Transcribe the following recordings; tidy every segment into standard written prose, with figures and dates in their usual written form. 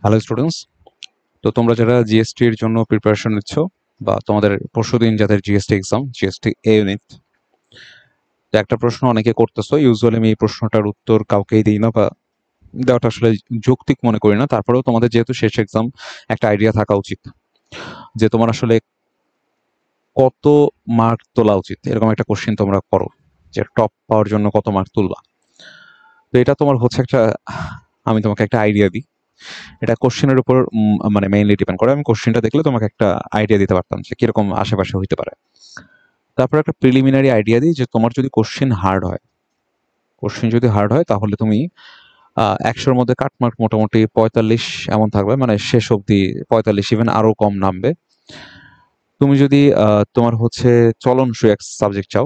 Hello students, তো তোমরা যারা জিএসটি এর জন্য প্রিপারেশন নিচ্ছ বা তোমাদের পরশুদিন যাদের জিএসটি এক্সাম, জিএসটি এ ইউনিট, তো একটা প্রশ্ন অনেকে করতেছো। ইউজুয়ালি আমি এই প্রশ্নটার উত্তর কাউকেই দিই না বা দেওয়াটা আসলে যৌক্তিক মনে করি না। তারপরেও তোমাদের যেহেতু শেষ এক্সাম, একটা আইডিয়া থাকা উচিত যে তোমার আসলে কত মার্ক তোলা উচিত। এরকম একটা কোশ্চেন তোমরা করো যে টপ পাওয়ার জন্য কত মার্ক তুলবা। তো এটা তোমার হচ্ছে একটা, আমি তোমাকে একটা আইডিয়া দিই। এটা কোশ্চেনের উপর মানে মেইনলি ডিপেন্ড করে। আমি কোশ্চেনটা দেখলে তোমাকে একটা আইডিয়া দিতে পারতাম যে কিরকম আশেপাশে হইতে পারে। তারপর একটা প্রিলিমিনারি আইডিয়া দিই যে তোমার যদি কোশ্চেন হার্ড হয়, তাহলে তুমি 100-র মধ্যে কাটমার্ক মোটামুটি 45 এমন থাকবে, মানে শেষ অবধি 45, ইভেন আরো কম নামবে। তুমি যদি তোমার হচ্ছে চলনসই এক সাবজেক্ট চাও,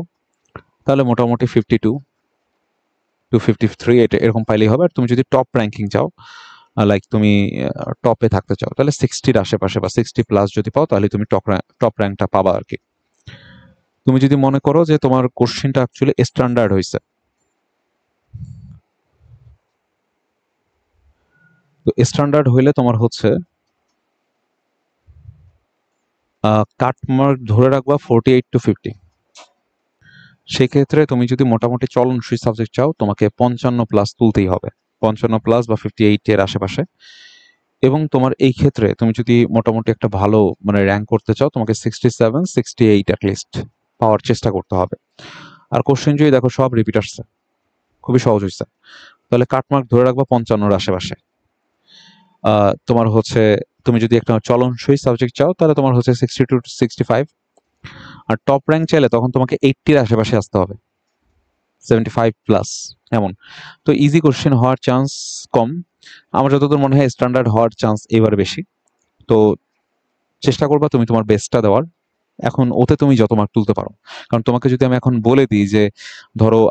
তাহলে মোটামুটি 52 টু 53 এটা এরকম পাইলেই হবে। আর তুমি যদি টপ র্যাঙ্কিং চাও, লাইক তুমি টপে থাকতে চাও, তাহলে 60-র আশেপাশে বা 60+ যদি পাও, তাহলে তুমি টপ র্যাঙ্কটা পাবা আর কি। তুমি যদি মনে করো যে তোমার কোশ্চেনটা অ্যাকচুয়ালি স্ট্যান্ডার্ড হয়েছে, তো স্ট্যান্ডার্ড হইলে তোমার হচ্ছে কাটমার্ক ধরে রাখবা 48 টু 50। সেক্ষেত্রে তুমি যদি মোটামুটি চলনসই সাবজেক্ট চাও, তোমাকে 55+ তুলতেই হবে, 55+ বা 58 এর আশেপাশে। এবং তোমার এই ক্ষেত্রে তুমি যদি মোটামুটি একটা ভালো মানে র্যাঙ্ক করতে চাও, তোমাকে 67, 68 অ্যাটলিস্ট পাওয়ার চেষ্টা করতে হবে। আর কোশ্চেন যদি দেখো সব রিপিট আসছে, খুবই সহজ হয়েছে, তাহলে কাটমার্ক ধরে রাখবা 55-র আশেপাশে। তোমার হচ্ছে তুমি যদি একটা চলনসই সাবজেক্ট চাও, তাহলে তোমার হচ্ছে 62 to 65। আর টপ র্যাঙ্ক চাইলে তখন তোমাকে 80-র আশেপাশে আসতে হবে, 75+ এমন। তো ইজি কোশ্চেন হওয়ার চান্স কম, আমার যতদূর মনে হয় স্ট্যান্ডার্ড হওয়ার চান্স এবার বেশি। তো চেষ্টা করবা তুমি তোমার বেস্টটা দেওয়ার। এখন ওতে তুমি যত মার্ক তুলতে পারো, কারণ তোমাকে যদি আমি এখন বলে দিই যে ধরো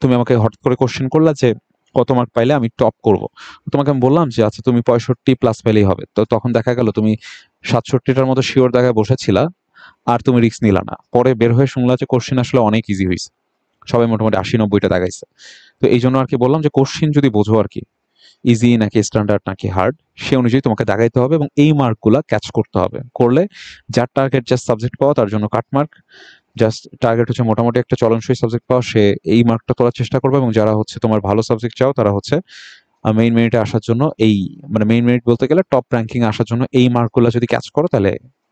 তুমি আমাকে হঠাৎ করে কোশ্চেন করলা যে কত মার্ক পাইলে আমি টপ করব, তোমাকে আমি বললাম যে আচ্ছা তুমি 65+ পেলেই হবে, তো তখন দেখা গেল তুমি 67টার মতো শিওর জায়গায় বসেছিলা, আর তুমি রিস্ক নিলা না। পরে বের হয়ে শুনলা যে কোশ্চেন আসলে অনেক ইজি হয়েছে, সবাই মোটামুটি 80-90টা দাগাইছে। তো এই জন্য আর কি বললাম যে কোশ্চেন যদি বোঝো আর কি ইজি নাকি স্ট্যান্ডার্ড নাকি হার্ড, সে অনুযায়ী তোমাকে দাগাইতে হবে এবং এই মার্কগুলা ক্যাচ করতে হবে। করলে যার টার্গেট জাস্ট সাবজেক্ট পাওয়া, তার জন্য কাট মার্ক। জাস্ট টার্গেট হচ্ছে মোটামুটি একটা চলনসই সাবজেক্ট পাওয়া, সে এই মার্কটা তোলার চেষ্টা করবে। এবং যারা হচ্ছে তোমার ভালো সাবজেক্ট চাও, তারা হচ্ছে মেইন মেরিটে আসার জন্য এই, মানে মেইন মেরিট বলতে গেলে টপ র্যাঙ্কিং আসার জন্য এই মার্কগুলা যদি ক্যাচ করো, তাহলে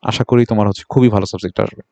আশা করি তোমার হচ্ছে খুবই ভালো সাবজেক্ট আসবে।